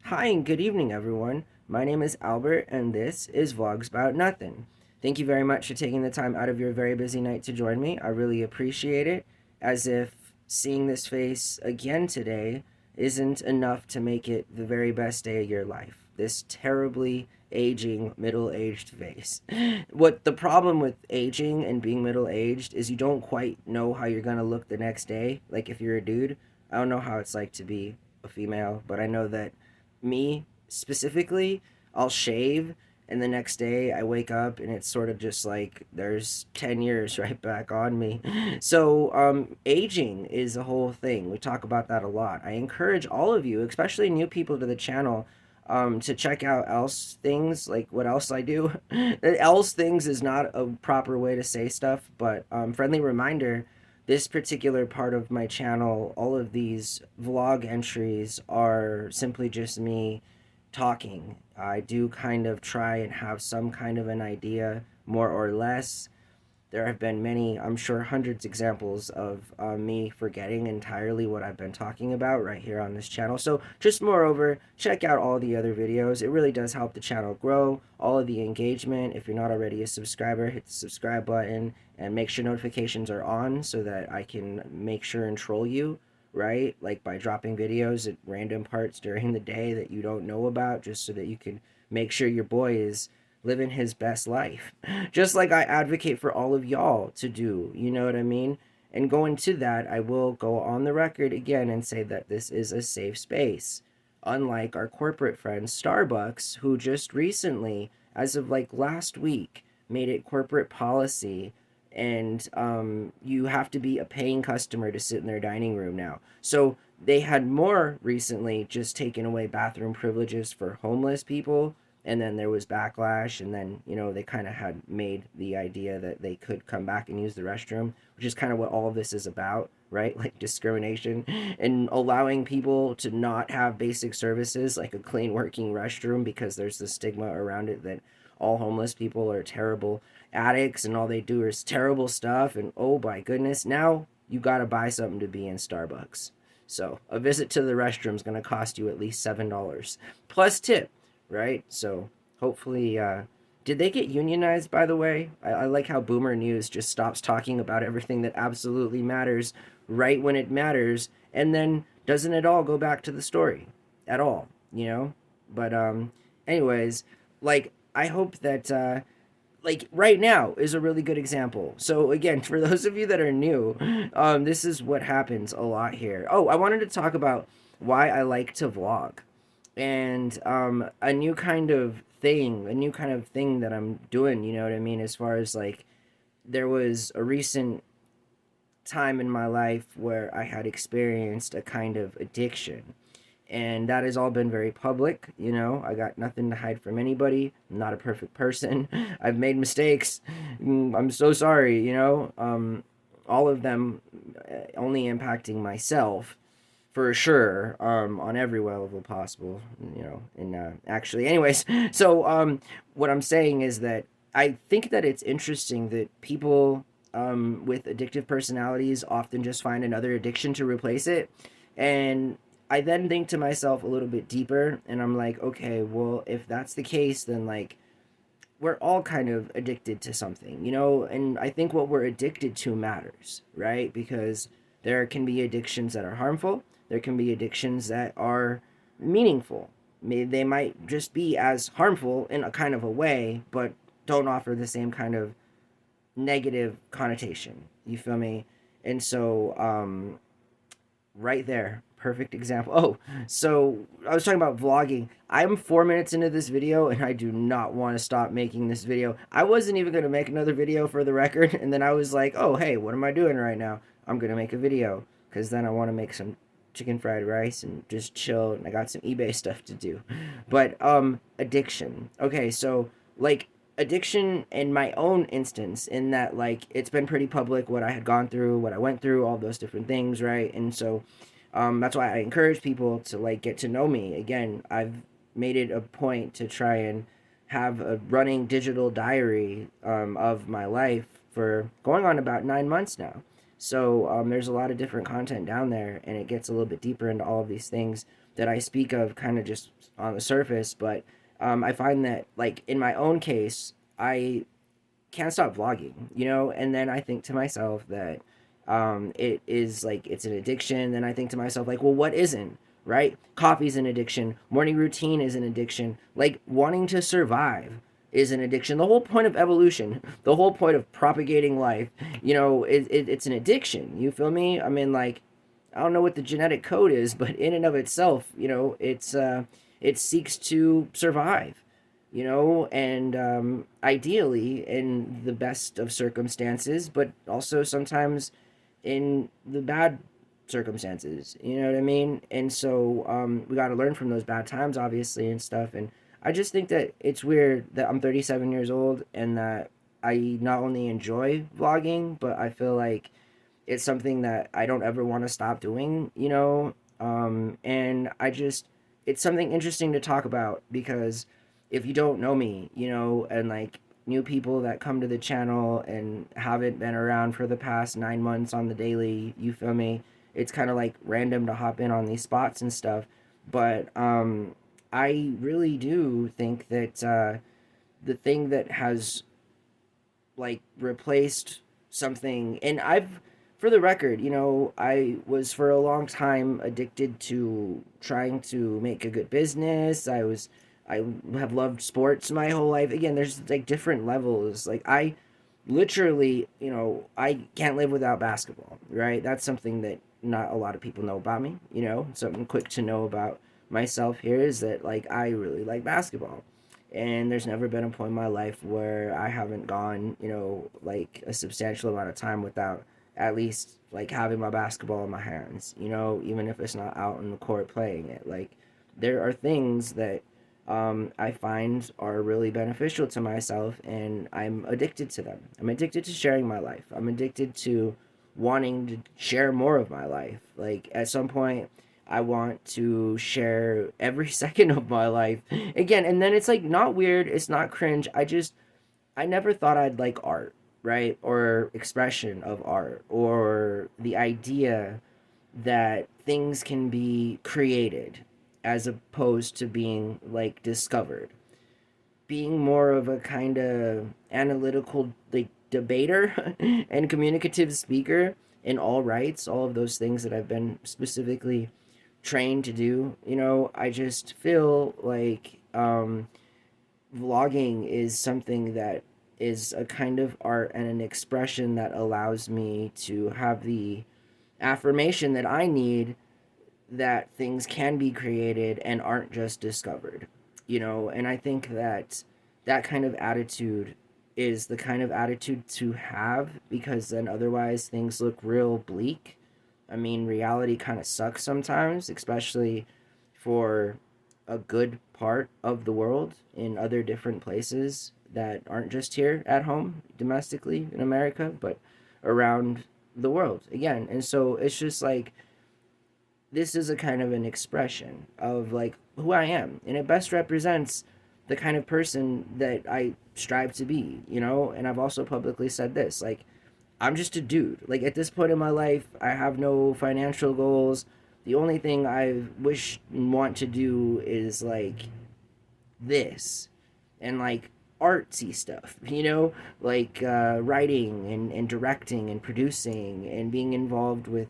Hi and good evening, everyone. My name is Albert, and this is Vlogs About Nothing. Thank you very much for taking the time out of your very busy night to join me. I really appreciate it, as if seeing this face again today isn't enough to make it the very best day of your life. This terribly aging, middle aged face. What the problem with aging and being middle aged is you don't quite know how you're gonna look the next day. Like if you're a dude, I don't know how it's like to be a female, but I know that me specifically, I'll shave and the next day I wake up and it's sort of just like there's 10 years right back on me. So, aging is a whole thing. We talk about that a lot. I encourage all of you, especially new people to the channel, to check out else things, like what else I do. Else things is not a proper way to say stuff, but friendly reminder, this particular part of my channel, all of these vlog entries are simply just me talking. I do kind of try and have some kind of an idea, more or less. There have been many, I'm sure hundreds examples of me forgetting entirely what I've been talking about right here on this channel. So just moreover, check out all the other videos. It really does help the channel grow, all of the engagement. If you're not already a subscriber, hit the subscribe button and make sure notifications are on so that I can make sure and troll you, right? Like by dropping videos at random parts during the day that you don't know about, just so that you can make sure your boy is living his best life. Just like I advocate for all of y'all to do, you know what I mean? And going to that, I will go on the record again and say that this is a safe space. Unlike our corporate friends, Starbucks, who just recently, as of like last week, made it corporate policy and you have to be a paying customer to sit in their dining room now. So they had more recently just taken away bathroom privileges for homeless people, and then there was backlash, and then they kind of had made the idea that they could come back and use the restroom, which is kind of what all of this is about, right? Like discrimination and allowing people to not have basic services like a clean working restroom because there's the stigma around it that all homeless people are terrible addicts and all they do is terrible stuff, and oh my goodness, now you got to buy something to be in Starbucks. So a visit to the restroom is going to cost you at least $7 plus tip, right? So hopefully, did they get unionized, by the way? I like how Boomer News just stops talking about everything that absolutely matters right when it matters, and then doesn't at all go back to the story at all, you know? But, anyways, like, I hope that, like right now is a really good example. So again, for those of you that are new, this is what happens a lot here. Oh, I wanted to talk about why I like to vlog and a new kind of thing that I'm doing, you know what I mean? As far as like, there was a recent time in my life where I had experienced a kind of addiction. And that has all been very public, you know. I got nothing to hide from anybody. I'm not a perfect person. I've made mistakes. I'm so sorry, you know. All of them only impacting myself for sure, on every level possible, you know. And actually, anyways, so what I'm saying is that I think that it's interesting that people with addictive personalities often just find another addiction to replace it. And I then think to myself a little bit deeper, and I'm like, okay, well, if that's the case, then like we're all kind of addicted to something, you know? And I think what we're addicted to matters, right? Because there can be addictions that are harmful, there can be addictions that are meaningful. They might just be as harmful in a kind of a way, but don't offer the same kind of negative connotation. You feel me? And so, right there, perfect example. Oh, so I was talking about vlogging. I'm 4 minutes into this video and I do not want to stop making this video. I wasn't even going to make another video for the record, and then I was like, oh hey, what am I doing right now? I'm going to make a video because then I want to make some chicken fried rice and just chill, and I got some eBay stuff to do. But addiction. Okay, so like addiction in my own instance, in that like it's been pretty public what I had gone through, what I went through, all those different things, right? And so that's why I encourage people to like get to know me. Again, I've made it a point to try and have a running digital diary of my life for going on about 9 months now. So there's a lot of different content down there, and it gets a little bit deeper into all of these things. that I speak of kind of just on the surface, but I find that like in my own case, I can't stop vlogging, and then I think to myself that it is like it's an addiction. Then I think to myself like, well, what isn't? Right? Coffee's an addiction. Morning routine is an addiction. Like wanting to survive is an addiction. The whole point of evolution, the whole point of propagating life, it's an addiction. You feel me? I mean, like, I don't know what the genetic code is, but in and of itself, it seeks to survive, and ideally in the best of circumstances, but also sometimes in the bad circumstances. You know what I mean? And so we got to learn from those bad times, obviously, and stuff. And I just think that it's weird that I'm 37 years old and that I not only enjoy vlogging, but I feel like it's something that I don't ever want to stop doing, and it's something interesting to talk about because if you don't know me, and like new people that come to the channel and haven't been around for the past 9 months on the daily, you feel me? It's kind of like random to hop in on these spots and stuff. But I really do think that the thing that has like replaced something, and for the record, I was for a long time addicted to trying to make a good business. I have loved sports my whole life. Again, there's like different levels. Like I literally, I can't live without basketball, right? That's something that not a lot of people know about me, Something quick to know about myself here is that like I really like basketball. And there's never been a point in my life where I haven't gone, like a substantial amount of time without at least like having my basketball in my hands, even if it's not out in the court playing it. Like there are things that I find are really beneficial to myself, and I'm addicted to them. I'm addicted to sharing my life. I'm addicted to wanting to share more of my life. Like at some point, I want to share every second of my life again, and then it's like not weird. It's not cringe. I never thought I'd like art, right? Or expression of art, or the idea that things can be created as opposed to being like discovered. Being more of a kind of analytical like debater and communicative speaker in all rights, all of those things that I've been specifically trained to do. I just feel like vlogging is something that is a kind of art and an expression that allows me to have the affirmation that I need that things can be created and aren't just discovered, and I think that that kind of attitude is the kind of attitude to have because then otherwise things look real bleak. I mean, reality kind of sucks sometimes, especially for a good part of the world in other different places that aren't just here at home domestically in America, but around the world again. And so it's just like this is a kind of an expression of like who I am, and it best represents the kind of person that I strive to be, And I've also publicly said this, like I'm just a dude. Like at this point in my life, I have no financial goals. The only thing I wish and want to do is like this and like artsy stuff, like writing and directing and producing and being involved with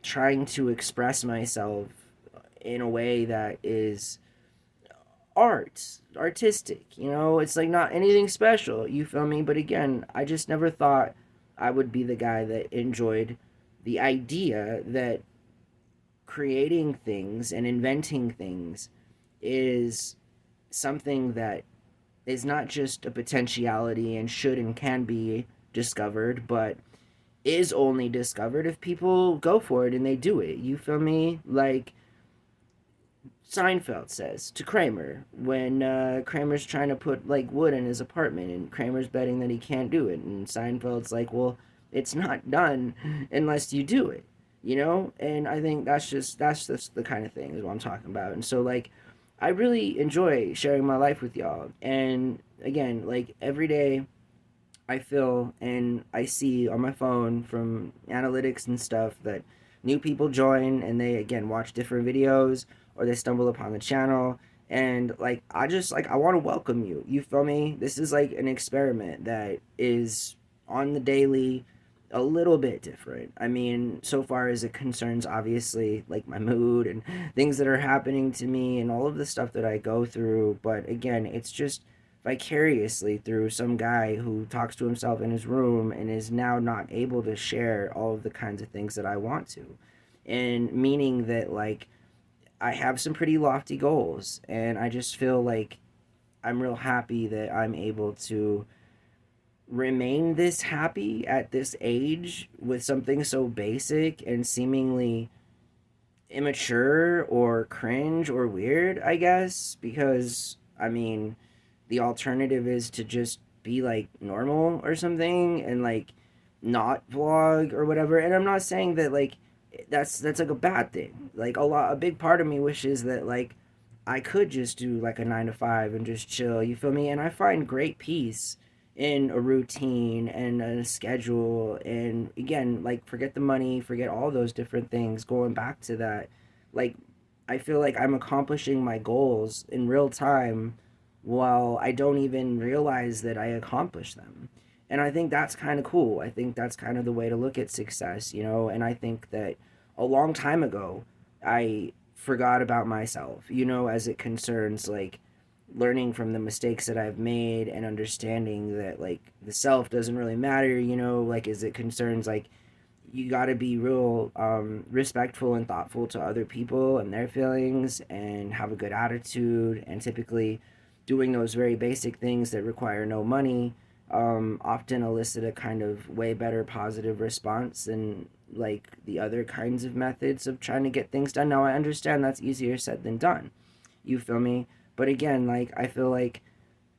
trying to express myself in a way that is artistic, it's like not anything special, you feel me? But again, I just never thought I would be the guy that enjoyed the idea that creating things and inventing things is something that is not just a potentiality and should and can be discovered, but is only discovered if people go for it and they do it. You feel me? Like Seinfeld says to Kramer when Kramer's trying to put like wood in his apartment and Kramer's betting that he can't do it, and Seinfeld's like, well, it's not done unless you do it, And I think that's the kind of thing is what I'm talking about. And so like I really enjoy sharing my life with y'all. And again, like every day I feel and I see on my phone from analytics and stuff that new people join and they again watch different videos, or they stumble upon the channel, and like I just like I want to welcome you. You feel me? This is like an experiment that is on the daily, a little bit different. I mean, so far as it concerns obviously like my mood and things that are happening to me and all of the stuff that I go through, but again, it's just vicariously through some guy who talks to himself in his room and is now not able to share all of the kinds of things that I want to. And meaning that like I have some pretty lofty goals, and I just feel like I'm real happy that I'm able to remain this happy at this age with something so basic and seemingly immature or cringe or weird, I guess, because I mean, the alternative is to just be like normal or something and like not vlog or whatever. And I'm not saying that like that's like a bad thing. Like a big part of me wishes that like I could just do like a 9 to 5 and just chill, you feel me? And I find great peace in a routine and a schedule, and again, like forget the money, forget all those different things, going back to that, like I feel like I'm accomplishing my goals in real time while I don't even realize that I accomplished them. And I think that's kind of cool. I think that's kind of the way to look at success, you know? And I think that a long time ago, I forgot about myself, you know, as it concerns like learning from the mistakes that I've made and understanding that like the self doesn't really matter, you know, like as it concerns like you got to be real respectful and thoughtful to other people and their feelings and have a good attitude, and typically doing those very basic things that require no money often elicit a kind of way better positive response than like the other kinds of methods of trying to get things done. Now I understand that's easier said than done, you feel me? But again, like I feel like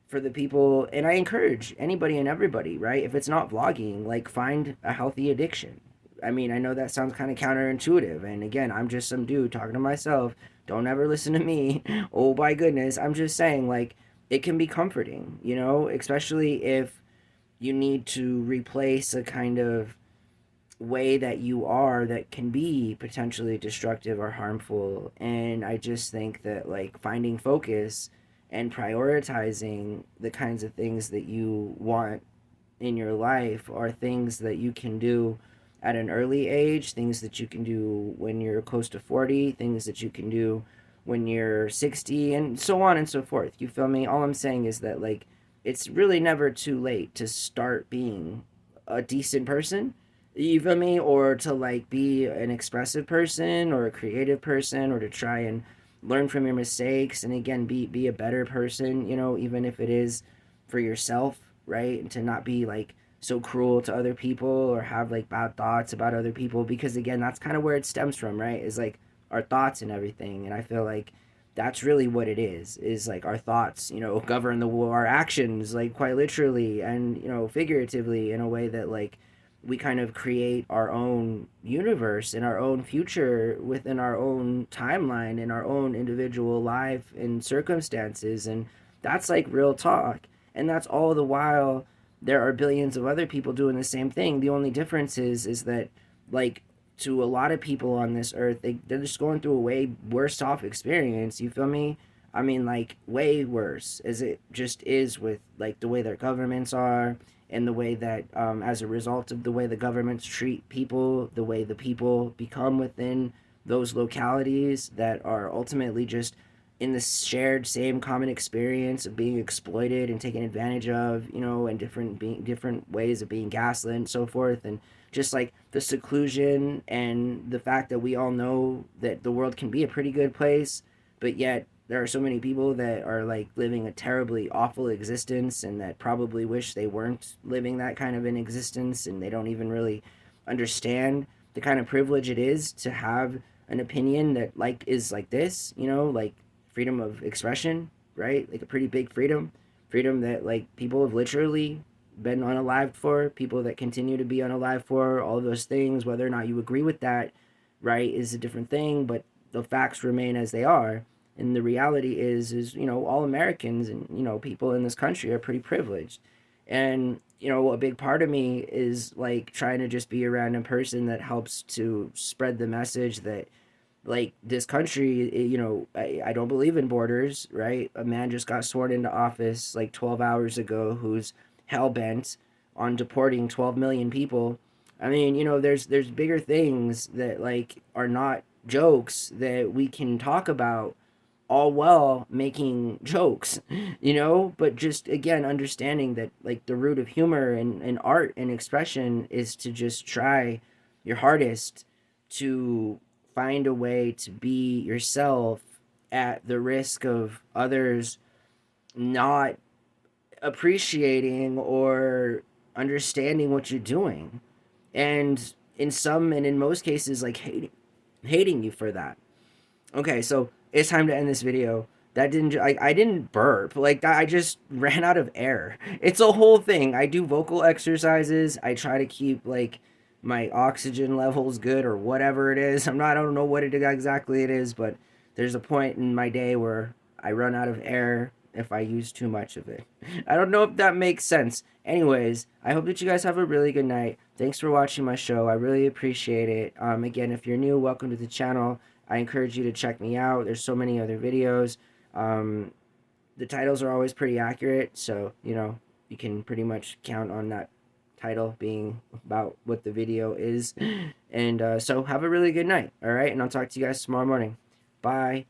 for the people, and I encourage anybody and everybody, right? If it's not vlogging, like find a healthy addiction. I mean, I know that sounds kind of counterintuitive, and again, I'm just some dude talking to myself. Don't ever listen to me. Oh my goodness, I'm just saying, like it can be comforting, you know, especially if you need to replace a kind of way that you are that can be potentially destructive or harmful. And I just think that like finding focus and prioritizing the kinds of things that you want in your life are things that you can do at an early age, things that you can do when you're close to 40, things that you can do when you're 60, and so on and so forth. You feel me? All I'm saying is that like it's really never too late to start being a decent person, you feel me? Or to like be an expressive person or a creative person, or to try and learn from your mistakes and again be a better person, you know, even if it is for yourself, right? And to not be like so cruel to other people or have like bad thoughts about other people, because again that's kind of where it stems from, right? Is like our thoughts and everything. And I feel like that's really what it is like our thoughts, you know, govern our actions, like quite literally and, you know, figuratively, in a way that like we kind of create our own universe and our own future within our own timeline in our own individual life and circumstances. And that's like real talk. And that's all the while there are billions of other people doing the same thing. The only difference is that like to a lot of people on this earth, they're just going through a way worse off experience, you feel me? I mean, like way worse as it just is with like the way their governments are, and the way that as a result of the way the governments treat people, the way the people become within those localities that are ultimately just in the shared same common experience of being exploited and taken advantage of, you know, and different ways of being gaslit and so forth. And just like the seclusion and the fact that we all know that the world can be a pretty good place, but yet there are so many people that are like living a terribly awful existence and that probably wish they weren't living that kind of an existence, and they don't even really understand the kind of privilege it is to have an opinion that like is like this, you know, like freedom of expression, right? Like a pretty big freedom that like people have literally been unalived for, people that continue to be unalived for, all of those things. Whether or not you agree with that, right, is a different thing, but the facts remain as they are. And the reality is you know, all Americans and, you know, people in this country are pretty privileged. And you know, a big part of me is like trying to just be a random person that helps to spread the message that like this country, you know, I don't believe in borders, right? A man just got sworn into office like 12 hours ago who's hell bent on deporting 12 million people. I mean, you know, there's bigger things that like are not jokes that we can talk about, all well making jokes, you know, but just again understanding that like the root of humor and art and expression is to just try your hardest to find a way to be yourself at the risk of others not appreciating or understanding what you're doing, and in some and in most cases like hating you for that. Okay, so it's time to end this video. That didn't I didn't burp. Like I just ran out of air. It's a whole thing. I do vocal exercises. I try to keep like my oxygen levels good or whatever it is. I don't know what it exactly it is, but there's a point in my day where I run out of air if I use too much of it. I don't know if that makes sense. Anyways, I hope that you guys have a really good night. Thanks for watching my show. I really appreciate it. Again, if you're new, welcome to the channel. I encourage you to check me out. There's so many other videos. Um, the titles are always pretty accurate, so you know you can pretty much count on that title being about what the video is. And so have a really good night. All right, and I'll talk to you guys tomorrow morning. Bye.